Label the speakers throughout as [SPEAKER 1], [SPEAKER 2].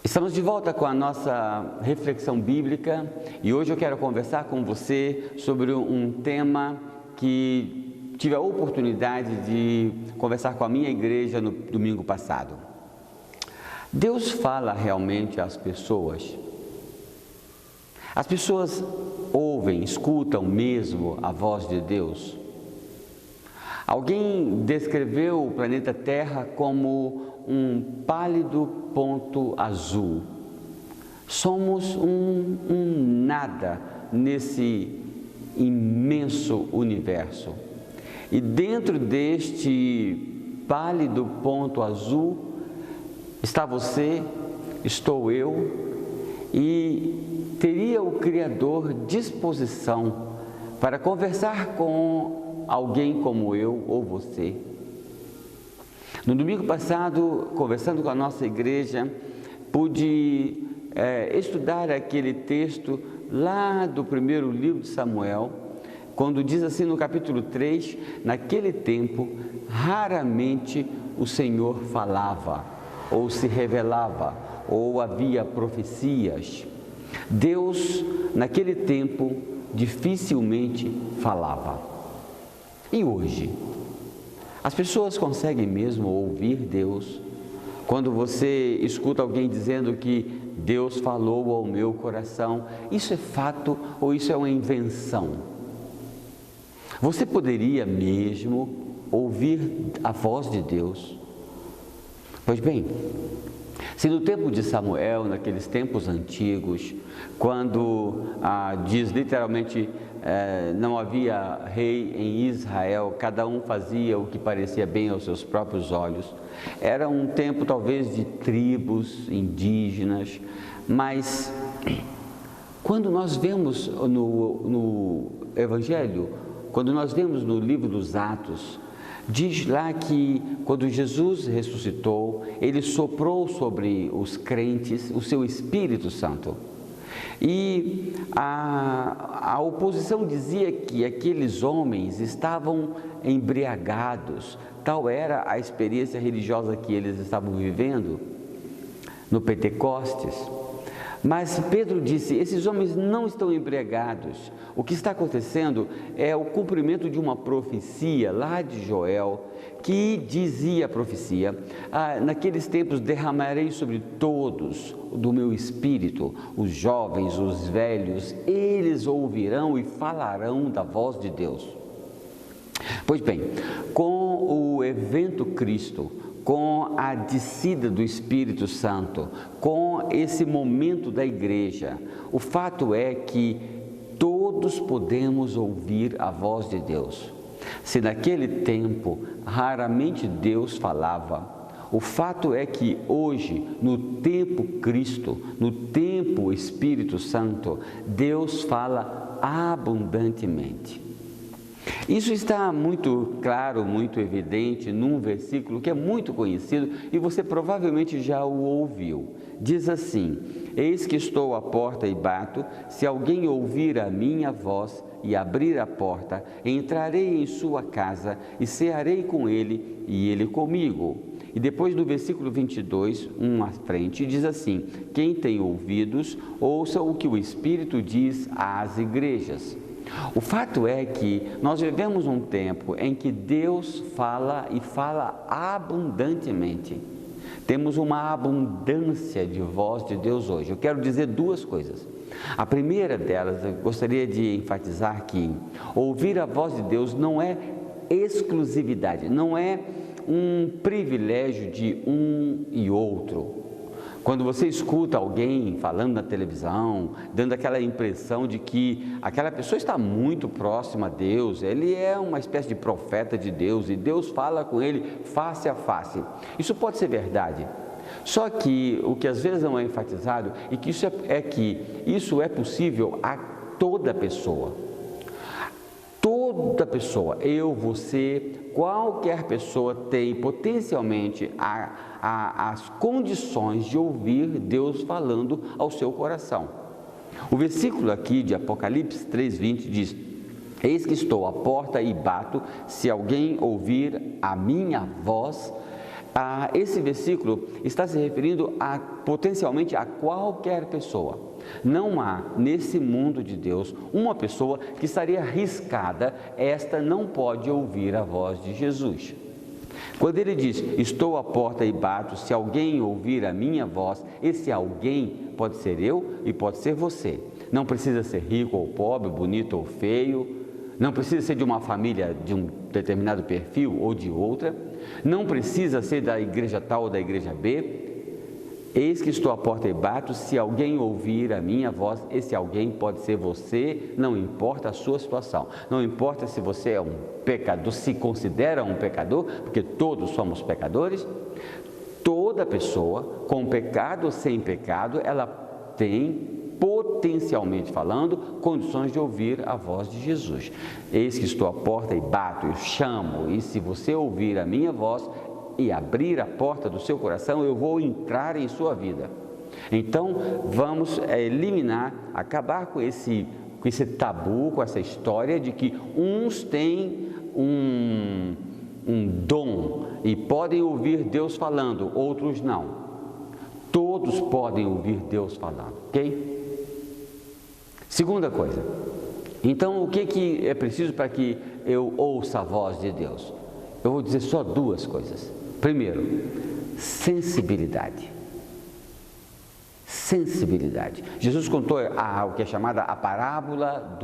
[SPEAKER 1] Estamos de volta com a nossa reflexão bíblica e hoje eu quero conversar com você sobre um tema que tive a oportunidade de conversar com a minha igreja no domingo passado. Deus fala realmente às pessoas? As pessoas ouvem, escutam mesmo a voz de Deus? Alguém descreveu o planeta Terra como um pálido ponto azul. Somos um nada nesse imenso universo. E dentro deste pálido ponto azul está você, estou eu, e teria o Criador disposição para conversar com alguém como eu ou você. No domingo passado, conversando com a nossa igreja, pude estudar aquele texto lá do primeiro livro de Samuel, quando diz assim no capítulo 3, naquele tempo, raramente o Senhor falava, ou se revelava, ou havia profecias. Deus, naquele tempo, dificilmente falava. E hoje? As pessoas conseguem mesmo ouvir Deus? Quando você escuta alguém dizendo que Deus falou ao meu coração, isso é fato ou isso é uma invenção? Você poderia mesmo ouvir a voz de Deus? Pois bem, se no tempo de Samuel, naqueles tempos antigos, quando diz literalmente não havia rei em Israel, cada um fazia o que parecia bem aos seus próprios olhos, era um tempo talvez de tribos indígenas, mas quando nós vemos no Evangelho, quando nós vemos no livro dos Atos, diz lá que quando Jesus ressuscitou, Ele soprou sobre os crentes o seu Espírito Santo. E a oposição dizia que aqueles homens estavam embriagados, tal era a experiência religiosa que eles estavam vivendo no Pentecostes. Mas Pedro disse, esses homens não estão embriagados, o que está acontecendo é o cumprimento de uma profecia lá de Joel, que dizia a profecia, naqueles tempos derramarei sobre todos do meu espírito, os jovens, os velhos, eles ouvirão e falarão da voz de Deus. Pois bem, com o evento Cristo, com a descida do Espírito Santo, com esse momento da igreja, o fato é que todos podemos ouvir a voz de Deus. Se naquele tempo raramente Deus falava, o fato é que hoje, no tempo Cristo, no tempo Espírito Santo, Deus fala abundantemente. Isso está muito claro, muito evidente num versículo que é muito conhecido e você provavelmente já o ouviu. Diz assim, eis que estou à porta e bato, se alguém ouvir a minha voz e abrir a porta, entrarei em sua casa e cearei com ele e ele comigo. E depois do versículo 22, à frente, diz assim, quem tem ouvidos, ouça o que o Espírito diz às igrejas. O fato é que nós vivemos um tempo em que Deus fala e fala abundantemente. Temos uma abundância de voz de Deus hoje. Eu quero dizer duas coisas. A primeira delas, eu gostaria de enfatizar que ouvir a voz de Deus não é exclusividade, não é um privilégio de um e outro. Quando você escuta alguém falando na televisão, dando aquela impressão de que aquela pessoa está muito próxima a Deus, ele é uma espécie de profeta de Deus e Deus fala com ele face a face. Isso pode ser verdade. Só que o que às vezes não é enfatizado é que isso é possível a toda pessoa. Toda pessoa, eu, você, qualquer pessoa tem potencialmente as condições de ouvir Deus falando ao seu coração. O versículo aqui de Apocalipse 3:20 diz, eis que estou à porta e bato, se alguém ouvir a minha voz Esse versículo está se referindo potencialmente a qualquer pessoa. Não há nesse mundo de Deus uma pessoa que estaria arriscada, esta não pode ouvir a voz de Jesus. Quando ele diz, estou à porta e bato, se alguém ouvir a minha voz, esse alguém pode ser eu e pode ser você. Não precisa ser rico ou pobre, bonito ou feio, não precisa ser de uma família de um determinado perfil ou de outra, não precisa ser da igreja tal ou da igreja B. Eis que estou à porta e bato, se alguém ouvir a minha voz, esse alguém pode ser você, não importa a sua situação, não importa se você é um pecador, se considera um pecador, porque todos somos pecadores. Toda pessoa, com pecado ou sem pecado, ela tem, potencialmente falando, condições de ouvir a voz de Jesus. Eis que estou à porta e bato, eu chamo, e se você ouvir a minha voz e abrir a porta do seu coração, eu vou entrar em sua vida. Então, vamos eliminar, acabar com esse tabu, com essa história de que uns têm um dom e podem ouvir Deus falando, outros não. Todos podem ouvir Deus falando, ok? Segunda coisa, então o que é preciso para que eu ouça a voz de Deus? Eu vou dizer só duas coisas. Primeiro, sensibilidade. Sensibilidade. Jesus contou o que é chamada a parábola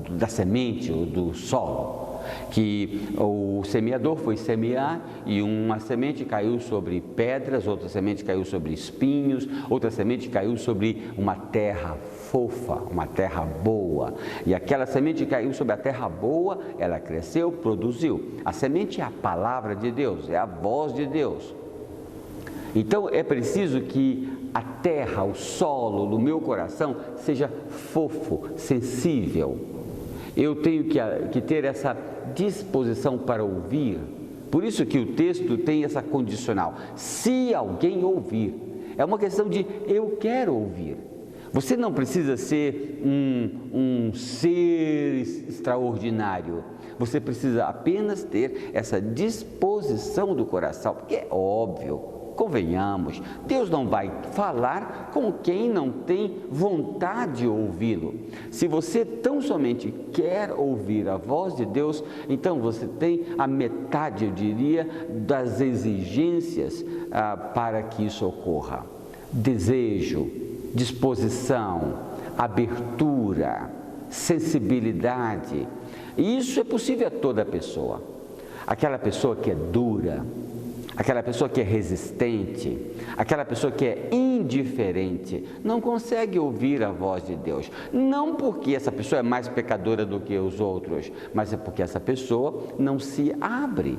[SPEAKER 1] da semente ou do solo, que o semeador foi semear e uma semente caiu sobre pedras, outra semente caiu sobre espinhos, outra semente caiu sobre uma terra fofa, uma terra boa, e aquela semente caiu sobre a terra boa, ela cresceu, produziu. A semente é a palavra de Deus, é a voz de Deus. Então é preciso que a terra, o solo do meu coração seja fofo, sensível. Eu tenho que ter essa disposição para ouvir. Por isso que o texto tem essa condicional. Se alguém ouvir, é uma questão de eu quero ouvir. Você não precisa ser um ser extraordinário. Você precisa apenas ter essa disposição do coração, porque é óbvio, convenhamos, Deus não vai falar com quem não tem vontade de ouvi-lo. Se você tão somente quer ouvir a voz de Deus, então você tem a metade, eu diria, das exigências para que isso ocorra. Desejo, disposição, abertura, sensibilidade. E isso é possível a toda pessoa. Aquela pessoa que é dura, aquela pessoa que é resistente, aquela pessoa que é indiferente, não consegue ouvir a voz de Deus. Não porque essa pessoa é mais pecadora do que os outros, mas é porque essa pessoa não se abre.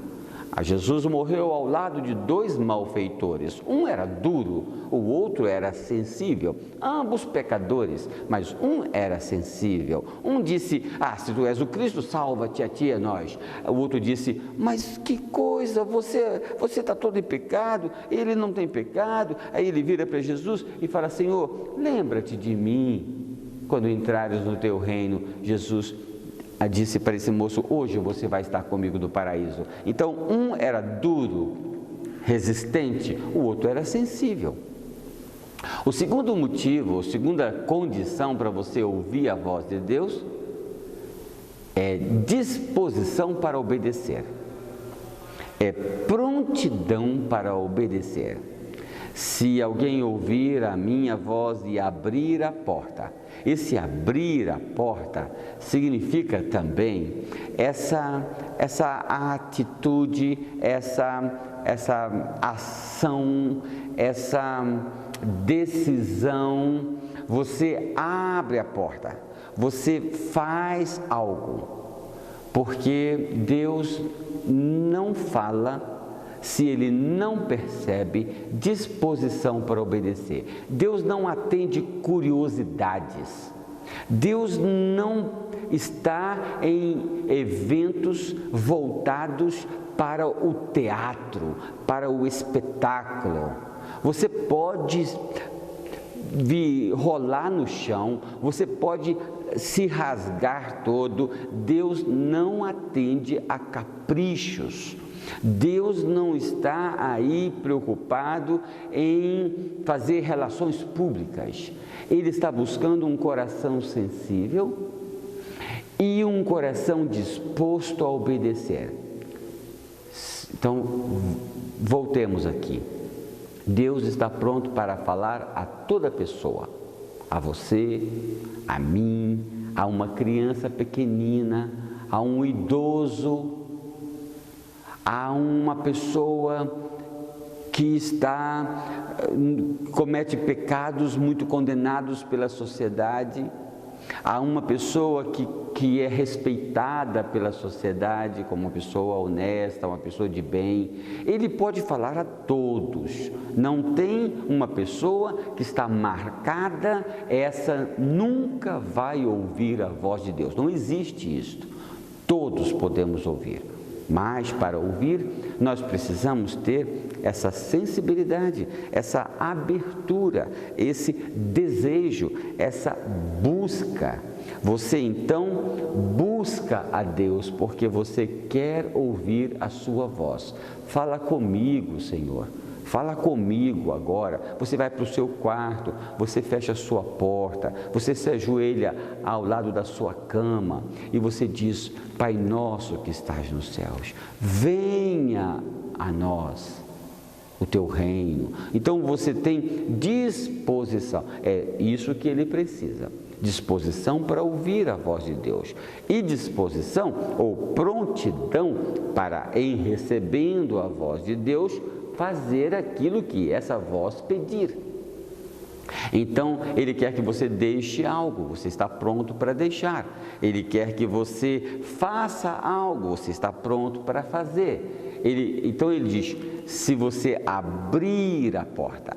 [SPEAKER 1] Jesus morreu ao lado de dois malfeitores. Um era duro, o outro era sensível. Ambos pecadores, mas um era sensível. Um disse, se tu és o Cristo, salva-te a ti e a nós. O outro disse, mas que coisa, você está todo em pecado, ele não tem pecado. Aí ele vira para Jesus e fala, Senhor, lembra-te de mim quando entrares no teu reino. Jesus disse para esse moço, hoje você vai estar comigo no paraíso. Então, um era duro, resistente, o outro era sensível. O segundo motivo, a segunda condição para você ouvir a voz de Deus é disposição para obedecer. É prontidão para obedecer. Se alguém ouvir a minha voz e abrir a porta, esse abrir a porta significa também essa atitude, essa ação, essa decisão. Você abre a porta, você faz algo, porque Deus não fala se ele não percebe disposição para obedecer. Deus não atende curiosidades. Deus não está em eventos voltados para o teatro, para o espetáculo. Você pode rolar no chão, você pode se rasgar todo. Deus não atende a caprichos. Deus não está aí preocupado em fazer relações públicas. Ele está buscando um coração sensível e um coração disposto a obedecer. Então, voltemos aqui. Deus está pronto para falar a toda pessoa, a você, a mim, a uma criança pequenina, a um idoso, a uma pessoa que comete pecados muito condenados pela sociedade, a uma pessoa que é respeitada pela sociedade como uma pessoa honesta, uma pessoa de bem. Ele pode falar a todos. Não tem uma pessoa que está marcada, essa nunca vai ouvir a voz de Deus. Não existe isto. Todos podemos ouvir. Mas para ouvir, nós precisamos ter essa sensibilidade, essa abertura, esse desejo, essa busca. Você então busca a Deus porque você quer ouvir a sua voz. Fala comigo, Senhor. Fala comigo agora. Você vai para o seu quarto, você fecha a sua porta, você se ajoelha ao lado da sua cama e você diz: Pai nosso que estás nos céus, venha a nós o teu reino. Então você tem disposição, é isso que ele precisa. Disposição para ouvir a voz de Deus e disposição ou prontidão para, em recebendo a voz de Deus, fazer aquilo que essa voz pedir. Então, Ele quer que você deixe algo, você está pronto para deixar. Ele quer que você faça algo, você está pronto para fazer. Então Ele diz, se você abrir a porta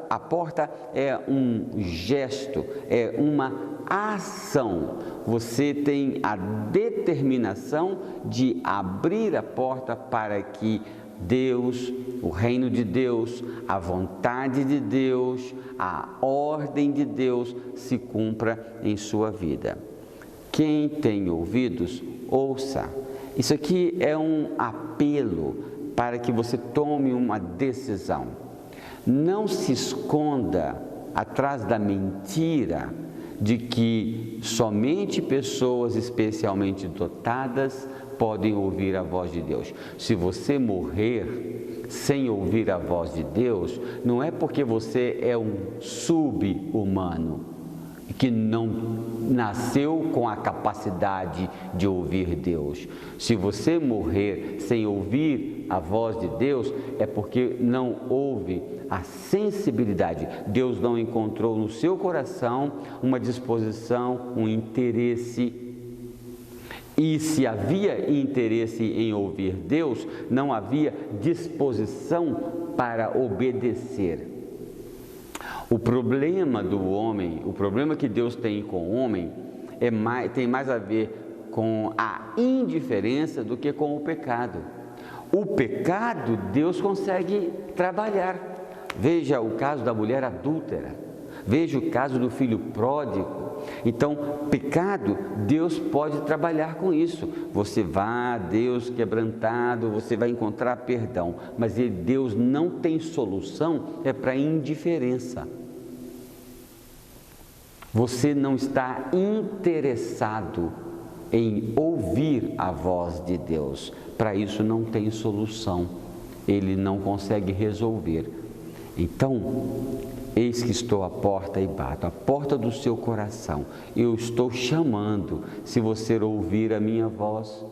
[SPEAKER 1] a porta é um gesto, é uma ação. Você tem a determinação de abrir a porta para que Deus, o reino de Deus, a vontade de Deus, a ordem de Deus se cumpra em sua vida. Quem tem ouvidos, ouça. Isso aqui é um apelo para que você tome uma decisão. Não se esconda atrás da mentira de que somente pessoas especialmente dotadas podem ouvir a voz de Deus. Se você morrer sem ouvir a voz de Deus, não é porque você é um sub-humano, que não nasceu com a capacidade de ouvir Deus. Se você morrer sem ouvir a voz de Deus, é porque não houve a sensibilidade. Deus não encontrou no seu coração uma disposição, um interesse. E se havia interesse em ouvir Deus, não havia disposição para obedecer. O problema do homem, o problema que Deus tem com o homem, tem mais a ver com a indiferença do que com o pecado. O pecado, Deus consegue trabalhar. Veja o caso da mulher adúltera, veja o caso do filho pródigo. Então, pecado, Deus pode trabalhar com isso. Você vai a Deus quebrantado, você vai encontrar perdão. Mas Deus não tem solução, é para indiferença. Você não está interessado em ouvir a voz de Deus. Para isso não tem solução. Ele não consegue resolver. Então, eis que estou à porta e bato, à porta do seu coração. Eu estou chamando, se você ouvir a minha voz.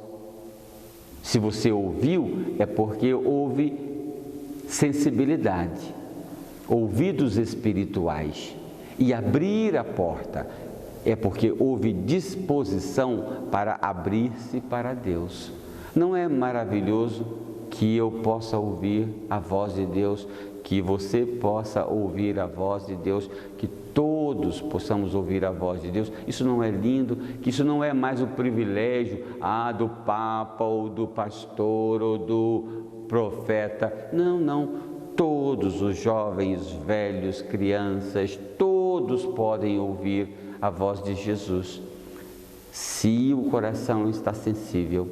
[SPEAKER 1] Se você ouviu, é porque houve sensibilidade, ouvidos espirituais. E abrir a porta é porque houve disposição para abrir-se para Deus. Não é maravilhoso que eu possa ouvir a voz de Deus, que você possa ouvir a voz de Deus, que todos possamos ouvir a voz de Deus? Isso não é lindo? Que isso não é mais o privilégio do Papa ou do pastor ou do profeta? Não, não. Todos os jovens, velhos, crianças, todos podem ouvir a voz de Jesus. Se o coração está sensível,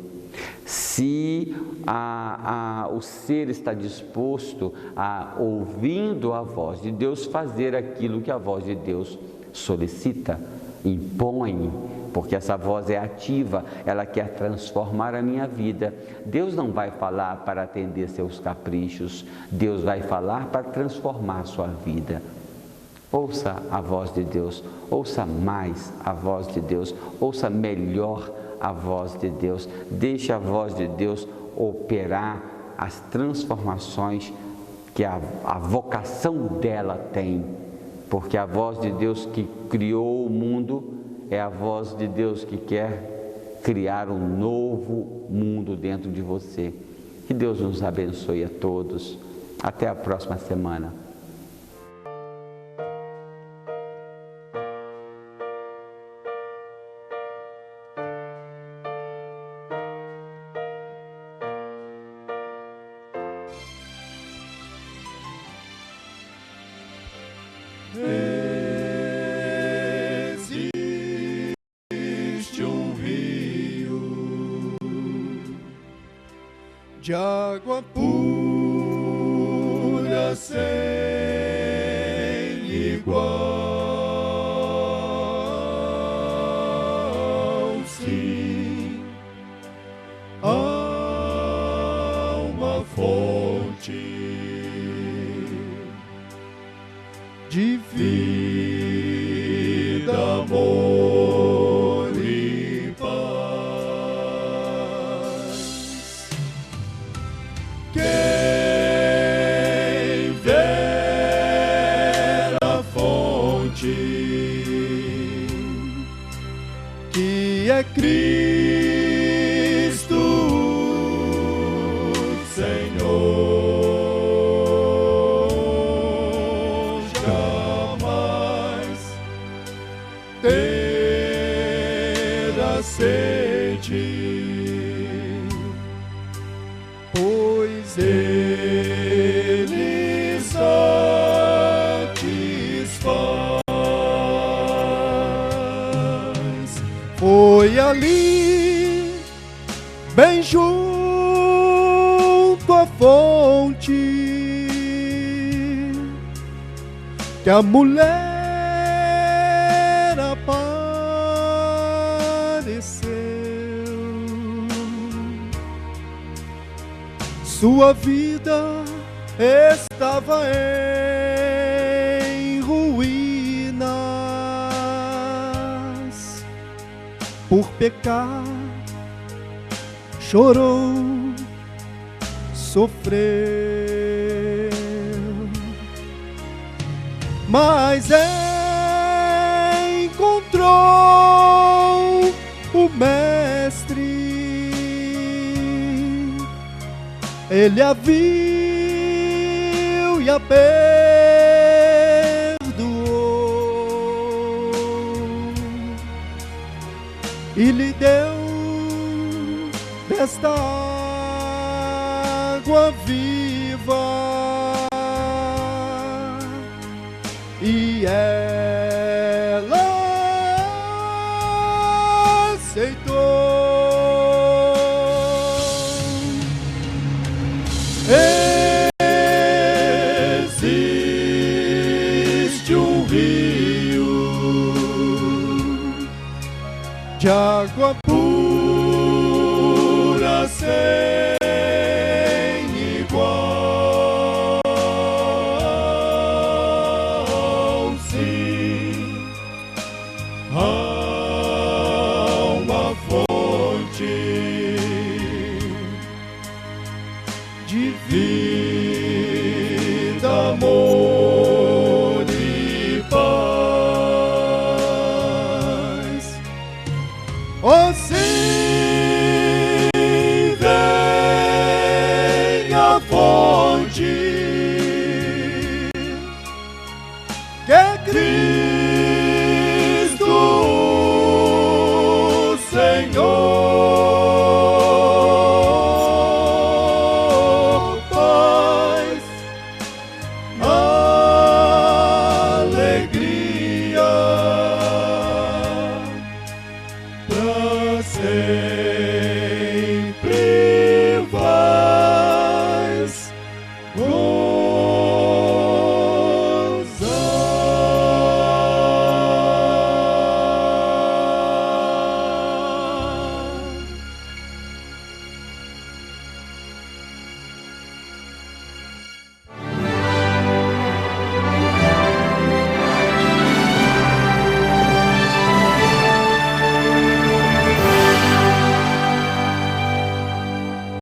[SPEAKER 1] se o ser está disposto a, ouvindo a voz de Deus, fazer aquilo que a voz de Deus solicita, impõe, porque essa voz é ativa, ela quer transformar a minha vida. Deus não vai falar para atender seus caprichos, Deus vai falar para transformar a sua vida. Ouça a voz de Deus, ouça mais a voz de Deus, ouça melhor a voz de Deus, deixe a voz de Deus operar as transformações que a vocação dela tem, porque a voz de Deus que criou o mundo é a voz de Deus que quer criar um novo mundo dentro de você. Que Deus nos abençoe a todos. Até a próxima semana.
[SPEAKER 2] Existe um rio de água pura sem igual. Sim, há uma fonte de vida, amor e paz. Quem ver a fonte, que é Cristo Senhor, terá sede, pois Ele satisfaz. Foi ali, bem junto à fonte, que a mulher apareceu. Sua vida estava em ruínas, por pecar chorou, sofreu, mas encontrou o Mestre. Ele a viu e a perdoou e lhe deu desta água viva, e ela aceitou. Existe um rio de água pura sem